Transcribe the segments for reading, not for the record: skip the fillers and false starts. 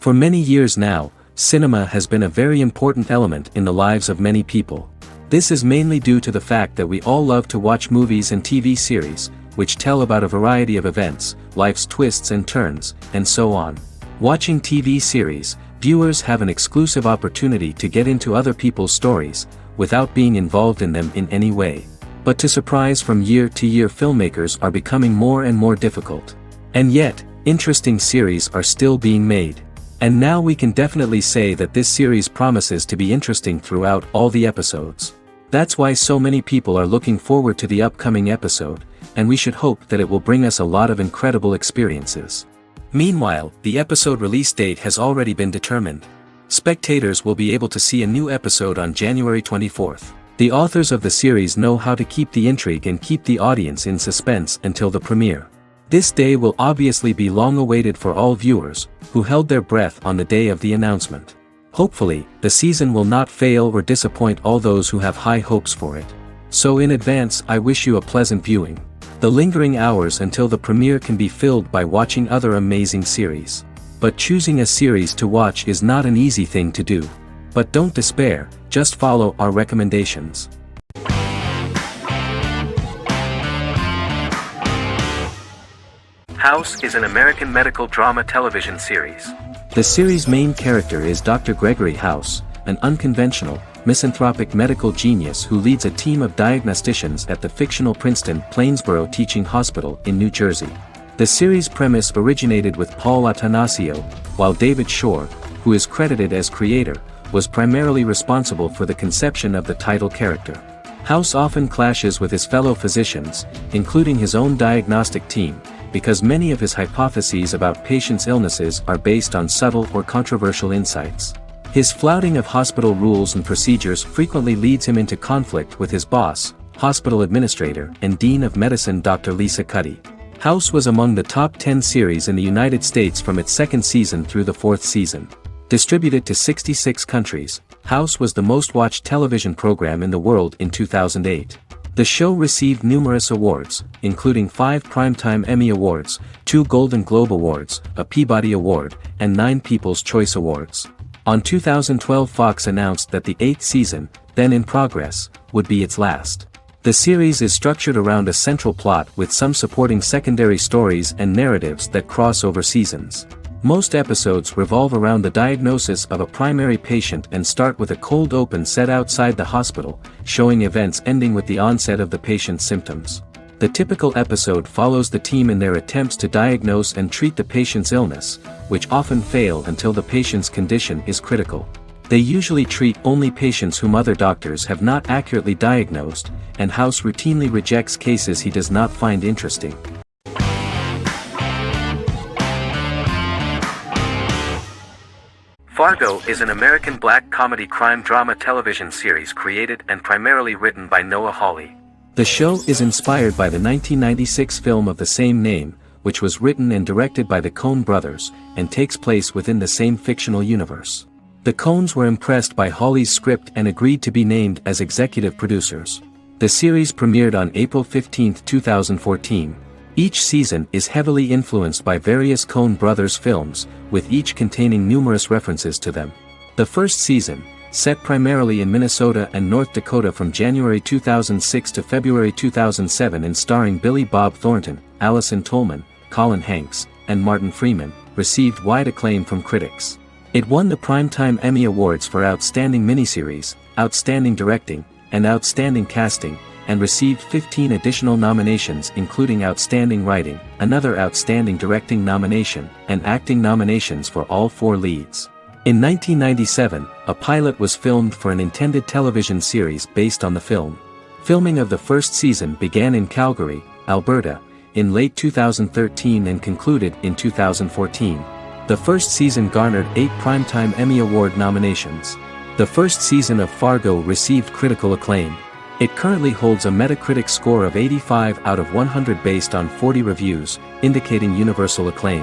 For many years now, cinema has been a very important element in the lives of many people. This is mainly due to the fact that we all love to watch movies and TV series, which tell about a variety of events, life's twists and turns, and so on. Watching TV series, viewers have an exclusive opportunity to get into other people's stories, without being involved in them in any way. But to surprise from year to year, filmmakers are becoming more and more difficult. And yet, interesting series are still being made. And now we can definitely say that this series promises to be interesting throughout all the episodes. That's why so many people are looking forward to the upcoming episode, and we should hope that it will bring us a lot of incredible experiences. Meanwhile, the episode release date has already been determined. Spectators will be able to see a new episode on January 24th. The authors of the series know how to keep the intrigue and keep the audience in suspense until the premiere. This day will obviously be long awaited for all viewers, who held their breath on the day of the announcement. Hopefully, the season will not fail or disappoint all those who have high hopes for it. So in advance, I wish you a pleasant viewing. The lingering hours until the premiere can be filled by watching other amazing series. But choosing a series to watch is not an easy thing to do. But don't despair, just follow our recommendations. House is an American medical drama television series. The series' main character is Dr. Gregory House, an unconventional, misanthropic medical genius who leads a team of diagnosticians at the fictional Princeton Plainsboro Teaching Hospital in New Jersey. The series' premise originated with Paul Attanasio, while David Shore, who is credited as creator, was primarily responsible for the conception of the title character. House often clashes with his fellow physicians, including his own diagnostic team, because many of his hypotheses about patients' illnesses are based on subtle or controversial insights. His flouting of hospital rules and procedures frequently leads him into conflict with his boss, hospital administrator and dean of medicine Dr. Lisa Cuddy. House was among the top 10 series in the United States from its second season through the fourth season. Distributed to 66 countries, House was the most-watched television program in the world in 2008. The show received numerous awards, including 5 Primetime Emmy Awards, 2 Golden Globe Awards, a Peabody Award, and 9 People's Choice Awards. On 2012, Fox announced that the 8th season, then in progress, would be its last. The series is structured around a central plot with some supporting secondary stories and narratives that cross over seasons. Most episodes revolve around the diagnosis of a primary patient and start with a cold open set outside the hospital, showing events ending with the onset of the patient's symptoms. The typical episode follows the team in their attempts to diagnose and treat the patient's illness, which often fail until the patient's condition is critical. They usually treat only patients whom other doctors have not accurately diagnosed, and House routinely rejects cases he does not find interesting. Fargo is an American black comedy crime drama television series created and primarily written by Noah Hawley. The show is inspired by the 1996 film of the same name, which was written and directed by the Coen brothers, and takes place within the same fictional universe. The Coens were impressed by Hawley's script and agreed to be named as executive producers. The series premiered on April 15, 2014. Each season is heavily influenced by various Coen brothers films, with each containing numerous references to them. The first season, set primarily in Minnesota and North Dakota from January 2006 to February 2007 and starring Billy Bob Thornton, Allison Tolman, Colin Hanks, and Martin Freeman, received wide acclaim from critics. It won the Primetime Emmy Awards for Outstanding Miniseries, Outstanding Directing, and Outstanding Casting, and received 15 additional nominations including Outstanding Writing, another Outstanding Directing nomination, and acting nominations for all 4 leads. In 1997, a pilot was filmed for an intended television series based on the film. Filming of the first season began in Calgary, Alberta, in late 2013 and concluded in 2014. The first season garnered 8 Primetime Emmy Award nominations. The first season of Fargo received critical acclaim. It currently holds a Metacritic score of 85 out of 100 based on 40 reviews, indicating universal acclaim.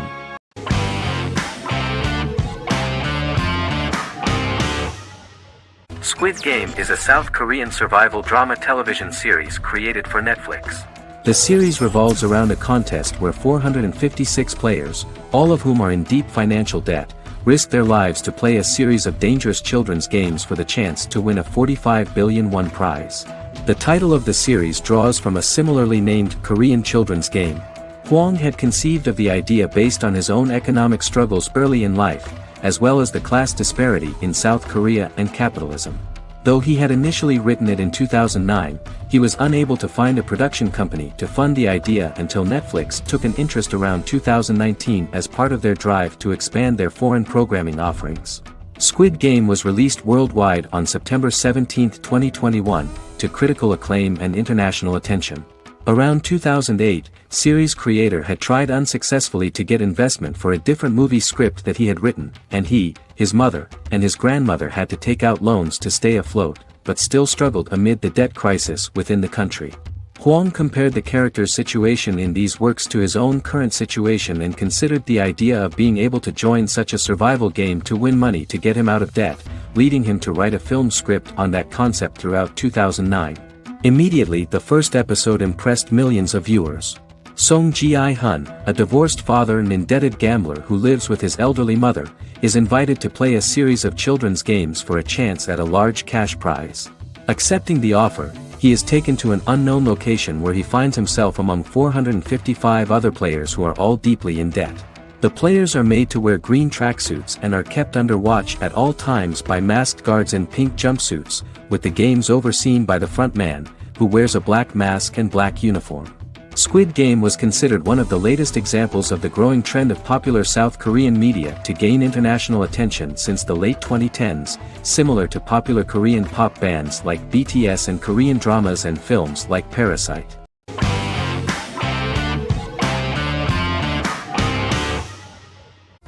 Squid Game is a South Korean survival drama television series created for Netflix. The series revolves around a contest where 456 players, all of whom are in deep financial debt, risk their lives to play a series of dangerous children's games for the chance to win a 45 billion won prize. The title of the series draws from a similarly named Korean children's game. Hwang had conceived of the idea based on his own economic struggles early in life, as well as the class disparity in South Korea and capitalism. Though he had initially written it in 2009, he was unable to find a production company to fund the idea until Netflix took an interest around 2019 as part of their drive to expand their foreign programming offerings. Squid Game was released worldwide on September 17, 2021, to critical acclaim and international attention. Around 2008, series creator had tried unsuccessfully to get investment for a different movie script that he had written, and he, his mother, and his grandmother had to take out loans to stay afloat, but still struggled amid the debt crisis within the country. Hwang compared the character's situation in these works to his own current situation and considered the idea of being able to join such a survival game to win money to get him out of debt, leading him to write a film script on that concept throughout 2009. Immediately the first episode impressed millions of viewers. Song Ji-hun, a divorced father and indebted gambler who lives with his elderly mother, is invited to play a series of children's games for a chance at a large cash prize. Accepting the offer, he is taken to an unknown location where he finds himself among 455 other players who are all deeply in debt. The players are made to wear green tracksuits and are kept under watch at all times by masked guards in pink jumpsuits, with the games overseen by the front man, who wears a black mask and black uniform. Squid Game was considered one of the latest examples of the growing trend of popular South Korean media to gain international attention since the late 2010s, similar to popular Korean pop bands like BTS and Korean dramas and films like Parasite.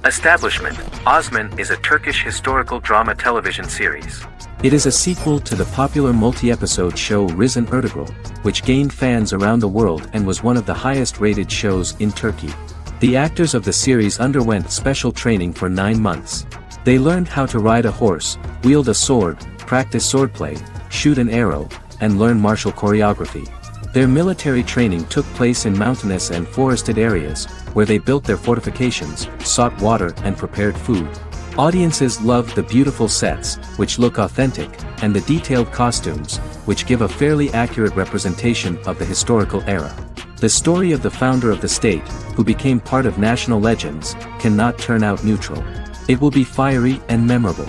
Establishment: Osman is a Turkish historical drama television series. It is a sequel to the popular multi-episode show Risen Ertugrul, which gained fans around the world and was one of the highest-rated shows in Turkey. The actors of the series underwent special training for 9 months. They learned how to ride a horse, wield a sword, practice swordplay, shoot an arrow, and learn martial choreography. Their military training took place in mountainous and forested areas, where they built their fortifications, sought water and prepared food. Audiences loved the beautiful sets, which look authentic, and the detailed costumes, which give a fairly accurate representation of the historical era. The story of the founder of the state, who became part of national legends, cannot turn out neutral. It will be fiery and memorable.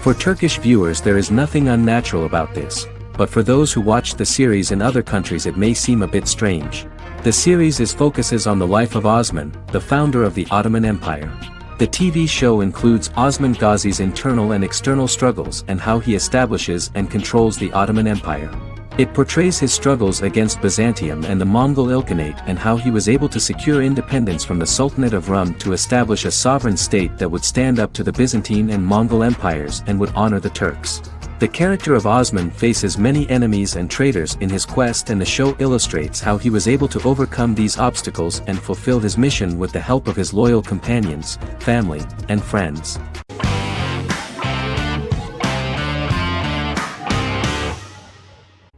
For Turkish viewers there is nothing unnatural about this, but for those who watched the series in other countries it may seem a bit strange. The series focuses on the life of Osman, the founder of the Ottoman Empire. The TV show includes Osman Ghazi's internal and external struggles and how he establishes and controls the Ottoman Empire. It portrays his struggles against Byzantium and the Mongol Ilkhanate and how he was able to secure independence from the Sultanate of Rum to establish a sovereign state that would stand up to the Byzantine and Mongol empires and would honor the Turks. The character of Osman faces many enemies and traitors in his quest, and the show illustrates how he was able to overcome these obstacles and fulfill his mission with the help of his loyal companions, family, and friends.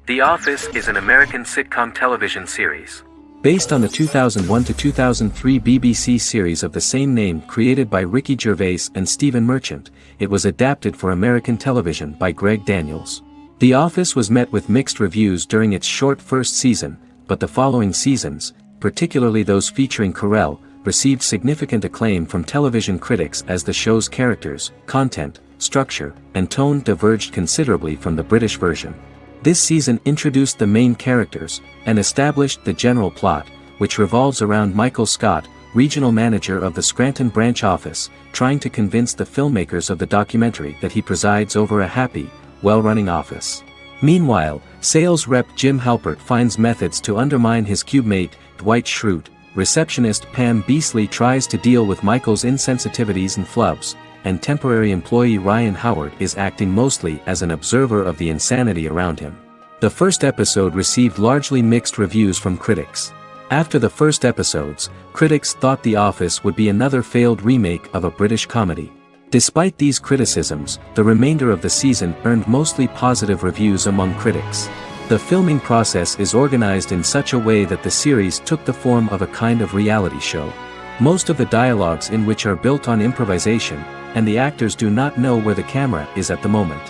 The Office is an American sitcom television series. Based on the 2001 to 2003 BBC series of the same name created by Ricky Gervais and Stephen Merchant, it was adapted for American television by Greg Daniels. The Office was met with mixed reviews during its short first season, but the following seasons, particularly those featuring Carell, received significant acclaim from television critics as the show's characters, content, structure, and tone diverged considerably from the British version. This season introduced the main characters, and established the general plot, which revolves around Michael Scott, regional manager of the Scranton branch office, trying to convince the filmmakers of the documentary that he presides over a happy, well-running office. Meanwhile, sales rep Jim Halpert finds methods to undermine his cubemate, Dwight Schrute. Receptionist Pam Beasley tries to deal with Michael's insensitivities and flubs, and temporary employee Ryan Howard is acting mostly as an observer of the insanity around him. The first episode received largely mixed reviews from critics. After the first episodes, critics thought The Office would be another failed remake of a British comedy. Despite these criticisms, the remainder of the season earned mostly positive reviews among critics. The filming process is organized in such a way that the series took the form of a kind of reality show. Most of the dialogues in which are built on improvisation, and the actors do not know where the camera is at the moment.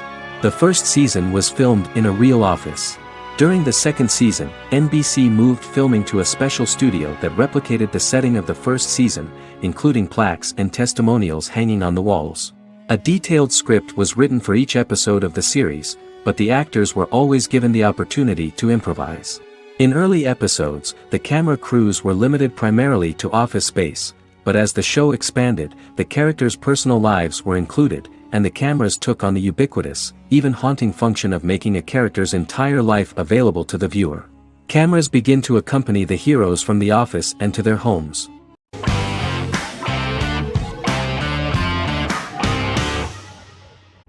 The first season was filmed in a real office. During the second season, NBC moved filming to a special studio that replicated the setting of the first season, including plaques and testimonials hanging on the walls. A detailed script was written for each episode of the series, but the actors were always given the opportunity to improvise. In early episodes, the camera crews were limited primarily to office space, but as the show expanded, the characters' personal lives were included, and the cameras took on the ubiquitous, even haunting function of making a character's entire life available to the viewer. Cameras begin to accompany the heroes from the office and to their homes.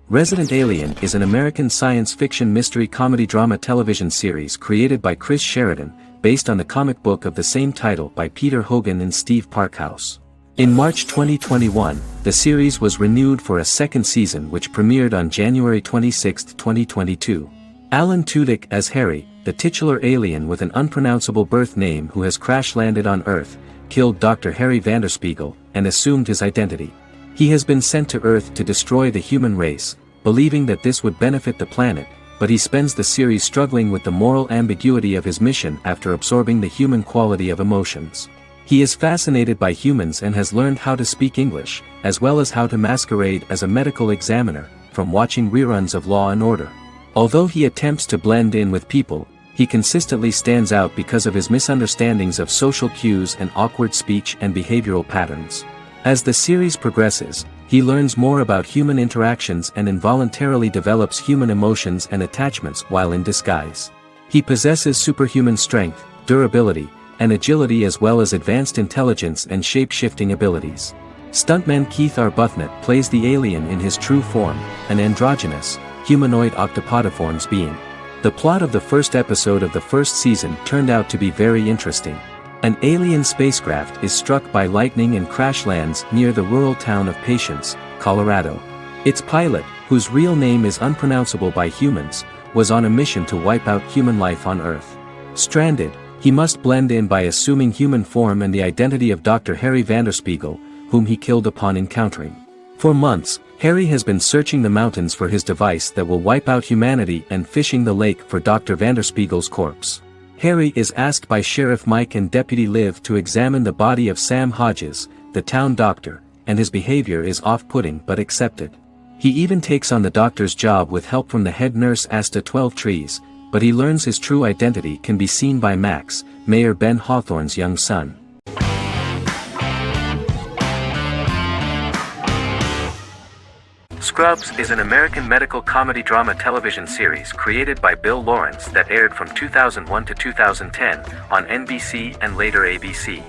Resident Alien is an American science fiction mystery comedy drama television series created by Chris Sheridan, based on the comic book of the same title by Peter Hogan and Steve Parkhouse. In March 2021, the series was renewed for a second season which premiered on January 26, 2022. Alan Tudyk as Harry, the titular alien with an unpronounceable birth name who has crash-landed on Earth, killed Dr. Harry Vanderspiegel, and assumed his identity. He has been sent to Earth to destroy the human race, believing that this would benefit the planet, but he spends the series struggling with the moral ambiguity of his mission after absorbing the human quality of emotions. He is fascinated by humans and has learned how to speak English, as well as how to masquerade as a medical examiner, from watching reruns of Law & Order. Although he attempts to blend in with people, he consistently stands out because of his misunderstandings of social cues and awkward speech and behavioral patterns. As the series progresses, he learns more about human interactions and involuntarily develops human emotions and attachments while in disguise. He possesses superhuman strength, durability, and agility as well as advanced intelligence and shape-shifting abilities. Stuntman Keith Arbuthnot plays the alien in his true form, an androgynous, humanoid octopodiforms being. The plot of the first episode of the first season turned out to be very interesting. An alien spacecraft is struck by lightning and crash lands near the rural town of Patience, Colorado. Its pilot, whose real name is unpronounceable by humans, was on a mission to wipe out human life on Earth. Stranded, he must blend in by assuming human form and the identity of Dr. Harry Vanderspiegel, whom he killed upon encountering. For months, Harry has been searching the mountains for his device that will wipe out humanity and fishing the lake for Dr. Vanderspiegel's corpse. Harry is asked by Sheriff Mike and Deputy Liv to examine the body of Sam Hodges, the town doctor, and his behavior is off-putting but accepted. He even takes on the doctor's job with help from the head nurse Asta 12 Trees, but he learns his true identity can be seen by Max, Mayor Ben Hawthorne's young son. Scrubs is an American medical comedy drama television series created by Bill Lawrence that aired from 2001 to 2010 on NBC and later ABC.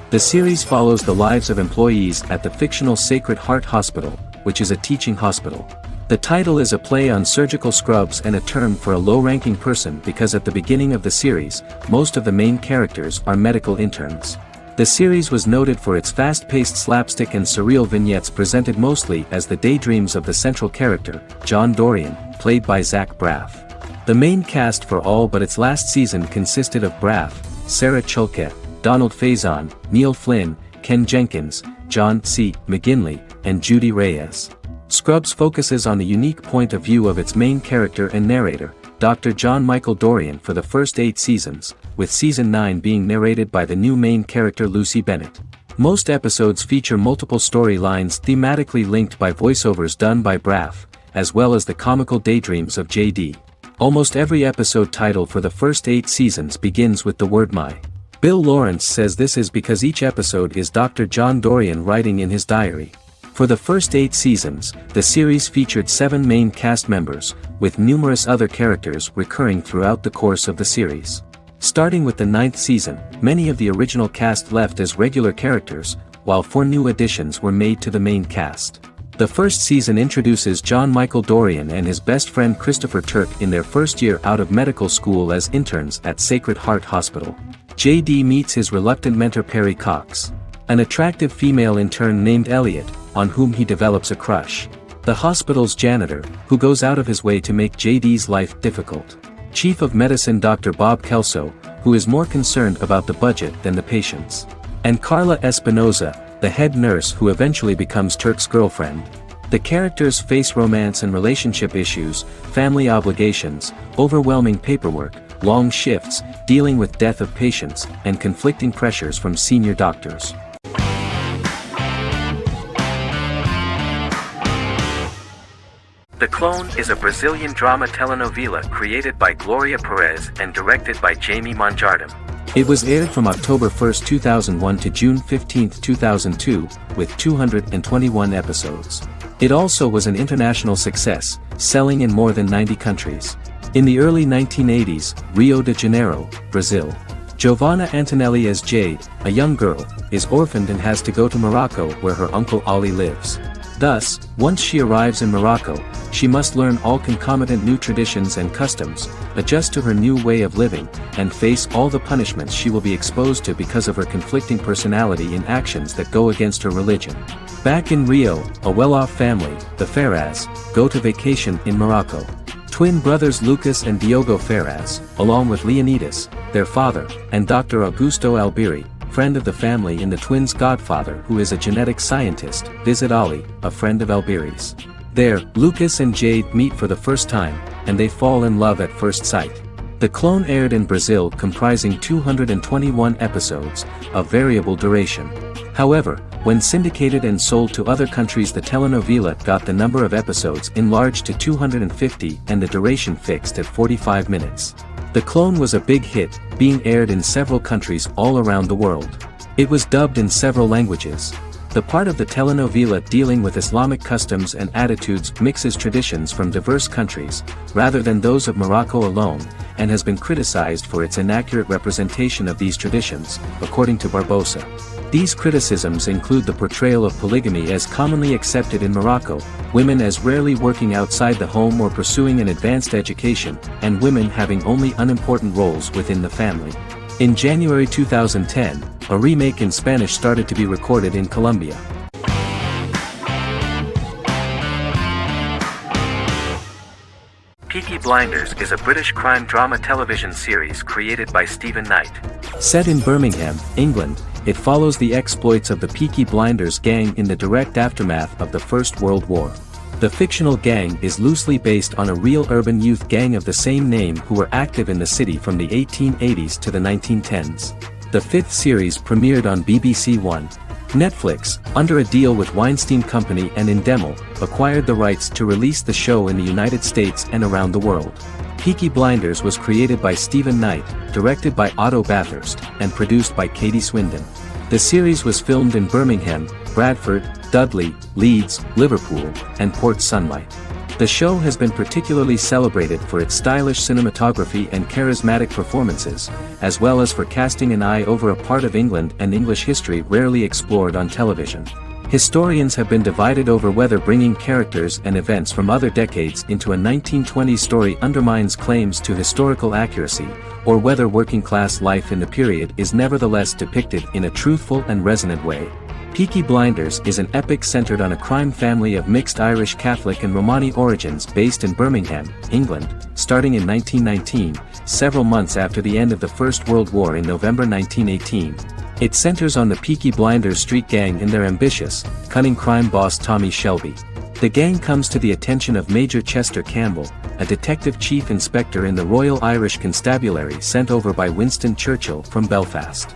The series follows the lives of employees at the fictional Sacred Heart Hospital, which is a teaching hospital. The title is a play on surgical scrubs and a term for a low-ranking person because at the beginning of the series, most of the main characters are medical interns. The series was noted for its fast-paced slapstick and surreal vignettes presented mostly as the daydreams of the central character, John Dorian, played by Zach Braff. The main cast for all but its last season consisted of Braff, Sarah Chulke, Donald Faison, Neil Flynn, Ken Jenkins, John C. McGinley, and Judy Reyes. Scrubs focuses on the unique point of view of its main character and narrator, Dr. John Michael Dorian for the first 8 seasons, with season 9 being narrated by the new main character Lucy Bennett. Most episodes feature multiple storylines thematically linked by voiceovers done by Braff, as well as the comical daydreams of JD. Almost every episode title for the first 8 seasons begins with the word my. Bill Lawrence says this is because each episode is Dr. John Dorian writing in his diary. For the first 8 seasons, the series featured 7 main cast members, with numerous other characters recurring throughout the course of the series. Starting with the 9th season, many of the original cast left as regular characters, while 4 new additions were made to the main cast. The first season introduces John Michael Dorian and his best friend Christopher Turk in their first year out of medical school as interns at Sacred Heart Hospital. JD meets his reluctant mentor Perry Cox, an attractive female intern named Elliot, on whom he develops a crush. The hospital's janitor, who goes out of his way to make JD's life difficult. Chief of Medicine Dr. Bob Kelso, who is more concerned about the budget than the patients. And Carla Espinoza, the head nurse who eventually becomes Turk's girlfriend. The characters face romance and relationship issues, family obligations, overwhelming paperwork, long shifts, dealing with death of patients, and conflicting pressures from senior doctors. The Clone is a Brazilian drama telenovela created by Gloria Perez and directed by Jamie Monjardim. It was aired from October 1, 2001 to June 15, 2002, with 221 episodes. It also was an international success, selling in more than 90 countries. In the early 1980s, Rio de Janeiro, Brazil. Giovanna Antonelli as Jade, a young girl, is orphaned and has to go to Morocco where her uncle Ali lives. Thus, once she arrives in Morocco, she must learn all concomitant new traditions and customs, adjust to her new way of living, and face all the punishments she will be exposed to because of her conflicting personality and actions that go against her religion. Back in Rio, a well-off family, the Ferraz, go to vacation in Morocco. Twin brothers Lucas and Diogo Ferraz, along with Leonidas, their father, and Dr. Augusto Albiri, friend of the family and the twins' godfather who is a genetic scientist, visit Ali, a friend of Albiri's. There, Lucas and Jade meet for the first time, and they fall in love at first sight. The Clone aired in Brazil comprising 221 episodes, of variable duration. However, when syndicated and sold to other countries, the telenovela got the number of episodes enlarged to 250 and the duration fixed at 45 minutes. The Clone was a big hit, being aired in several countries all around the world. It was dubbed in several languages. The part of the telenovela dealing with Islamic customs and attitudes mixes traditions from diverse countries, rather than those of Morocco alone, and has been criticized for its inaccurate representation of these traditions, according to Barbosa. These criticisms include the portrayal of polygamy as commonly accepted in Morocco, women as rarely working outside the home or pursuing an advanced education, and women having only unimportant roles within the family. In January 2010, a remake in Spanish started to be recorded in Colombia. Peaky Blinders is a British crime drama television series created by Stephen Knight. Set in Birmingham, England, it follows the exploits of the Peaky Blinders gang in the direct aftermath of the First World War. The fictional gang is loosely based on a real urban youth gang of the same name who were active in the city from the 1880s to the 1910s. The fifth series premiered on BBC One. Netflix, under a deal with Weinstein Company and Endemol, acquired the rights to release the show in the United States and around the world. Peaky Blinders was created by Stephen Knight, directed by Otto Bathurst, and produced by Katie Swindon. The series was filmed in Birmingham, Bradford, Dudley, Leeds, Liverpool, and Port Sunlight. The show has been particularly celebrated for its stylish cinematography and charismatic performances, as well as for casting an eye over a part of England and English history rarely explored on television. Historians have been divided over whether bringing characters and events from other decades into a 1920s story undermines claims to historical accuracy, or whether working-class life in the period is nevertheless depicted in a truthful and resonant way. Peaky Blinders is an epic centered on a crime family of mixed Irish Catholic and Romani origins based in Birmingham, England, starting in 1919, several months after the end of the First World War in November 1918. It centers on the Peaky Blinders street gang and their ambitious, cunning crime boss Tommy Shelby. The gang comes to the attention of Major Chester Campbell, a detective chief inspector in the Royal Irish Constabulary sent over by Winston Churchill from Belfast.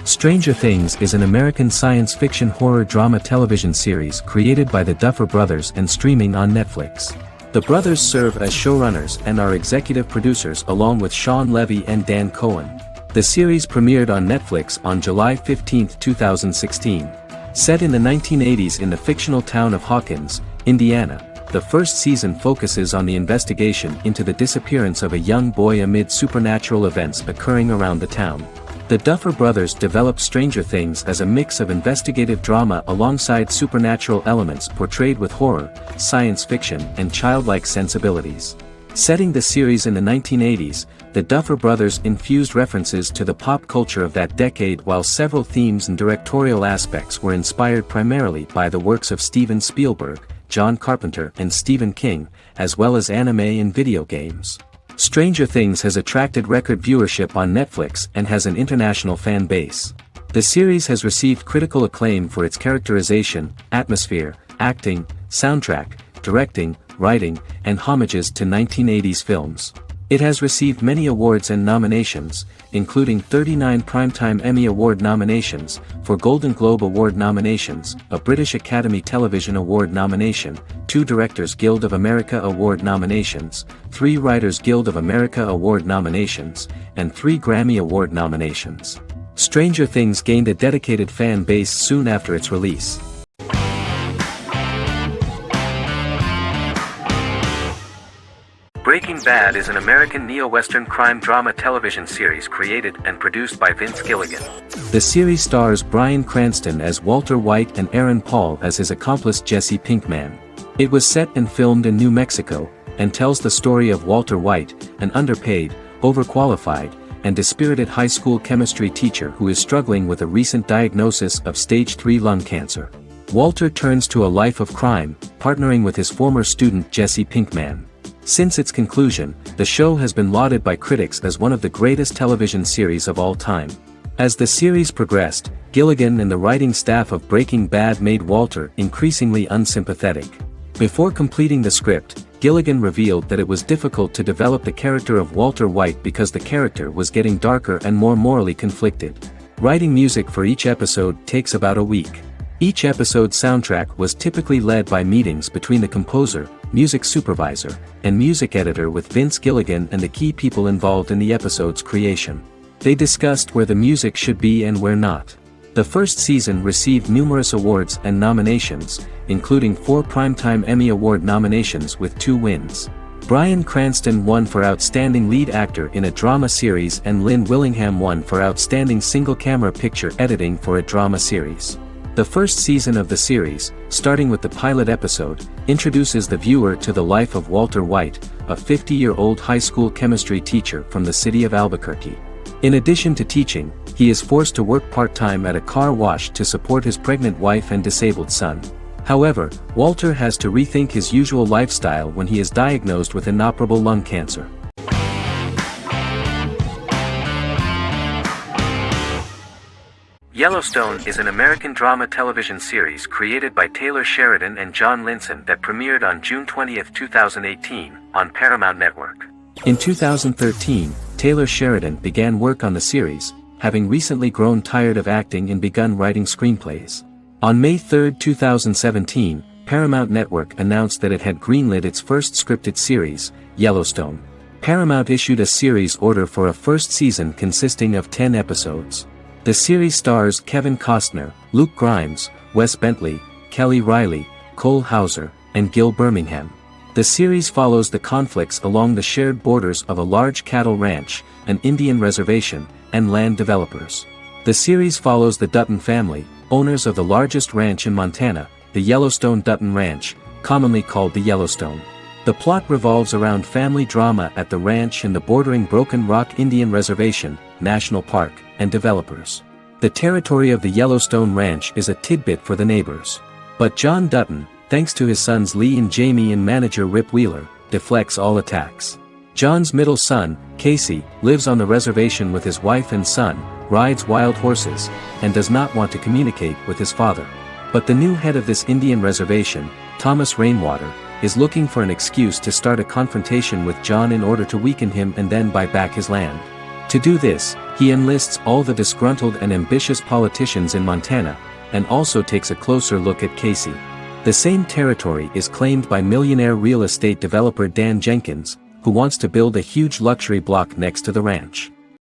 Stranger Things is an American science fiction horror drama television series created by the Duffer Brothers and streaming on Netflix. The brothers serve as showrunners and are executive producers along with Sean Levy and Dan Cohen. The series premiered on Netflix on July 15, 2016. Set in the 1980s in the fictional town of Hawkins, Indiana, the first season focuses on the investigation into the disappearance of a young boy amid supernatural events occurring around the town. The Duffer Brothers developed Stranger Things as a mix of investigative drama alongside supernatural elements portrayed with horror, science fiction, and childlike sensibilities. Setting the series in the 1980s, the Duffer Brothers infused references to the pop culture of that decade, while several themes and directorial aspects were inspired primarily by the works of Steven Spielberg, John Carpenter, and Stephen King, as well as anime and video games. Stranger Things has attracted record viewership on Netflix and has an international fan base. The series has received critical acclaim for its characterization, atmosphere, acting, soundtrack, directing, writing, and homages to 1980s films. It has received many awards and nominations, including 39 Primetime Emmy Award nominations, 4 Golden Globe Award nominations, a British Academy Television Award nomination, 2 Directors Guild of America Award nominations, 3 Writers Guild of America Award nominations, and 3 Grammy Award nominations. Stranger Things gained a dedicated fan base soon after its release. Breaking Bad is an American neo-Western crime drama television series created and produced by Vince Gilligan. The series stars Bryan Cranston as Walter White and Aaron Paul as his accomplice Jesse Pinkman. It was set and filmed in New Mexico, and tells the story of Walter White, an underpaid, overqualified, and dispirited high school chemistry teacher who is struggling with a recent diagnosis of stage 3 lung cancer. Walter turns to a life of crime, partnering with his former student Jesse Pinkman. Since its conclusion, the show has been lauded by critics as one of the greatest television series of all time. As the series progressed, Gilligan and the writing staff of Breaking Bad made Walter increasingly unsympathetic. Before completing the script, Gilligan revealed that it was difficult to develop the character of Walter White because the character was getting darker and more morally conflicted. Writing music for each episode takes about a week. Each episode's soundtrack was typically led by meetings between the composer, music supervisor, and music editor with Vince Gilligan and the key people involved in the episode's creation. They discussed where the music should be and where not. The first season received numerous awards and nominations, including 4 Primetime Emmy Award nominations with 2 wins. Bryan Cranston won for Outstanding Lead Actor in a Drama Series and Lynn Willingham won for Outstanding Single-Camera Picture Editing for a Drama Series. The first season of the series, starting with the pilot episode, introduces the viewer to the life of Walter White, a 50-year-old high school chemistry teacher from the city of Albuquerque. In addition to teaching, he is forced to work part-time at a car wash to support his pregnant wife and disabled son. However, Walter has to rethink his usual lifestyle when he is diagnosed with inoperable lung cancer. Yellowstone is an American drama television series created by Taylor Sheridan and John Linson that premiered on June 20, 2018, on Paramount Network. In 2013, Taylor Sheridan began work on the series, having recently grown tired of acting and begun writing screenplays. On May 3, 2017, Paramount Network announced that it had greenlit its first scripted series, Yellowstone. Paramount issued a series order for a first season consisting of 10 episodes. The series stars Kevin Costner, Luke Grimes, Wes Bentley, Kelly Riley, Cole Hauser, and Gil Birmingham. The series follows the conflicts along the shared borders of a large cattle ranch, an Indian reservation, and land developers. The series follows the Dutton family, owners of the largest ranch in Montana, the Yellowstone Dutton Ranch, commonly called the Yellowstone. The plot revolves around family drama at the ranch and the bordering Broken Rock Indian Reservation, National Park, and developers. The territory of the Yellowstone Ranch is a tidbit for the neighbors. But John Dutton, thanks to his sons Lee and Jamie and manager Rip Wheeler, deflects all attacks. John's middle son, Casey, lives on the reservation with his wife and son, rides wild horses, and does not want to communicate with his father. But the new head of this Indian reservation, Thomas Rainwater, is looking for an excuse to start a confrontation with John in order to weaken him and then buy back his land. To do this, he enlists all the disgruntled and ambitious politicians in Montana, and also takes a closer look at Casey. The same territory is claimed by millionaire real estate developer Dan Jenkins, who wants to build a huge luxury block next to the ranch.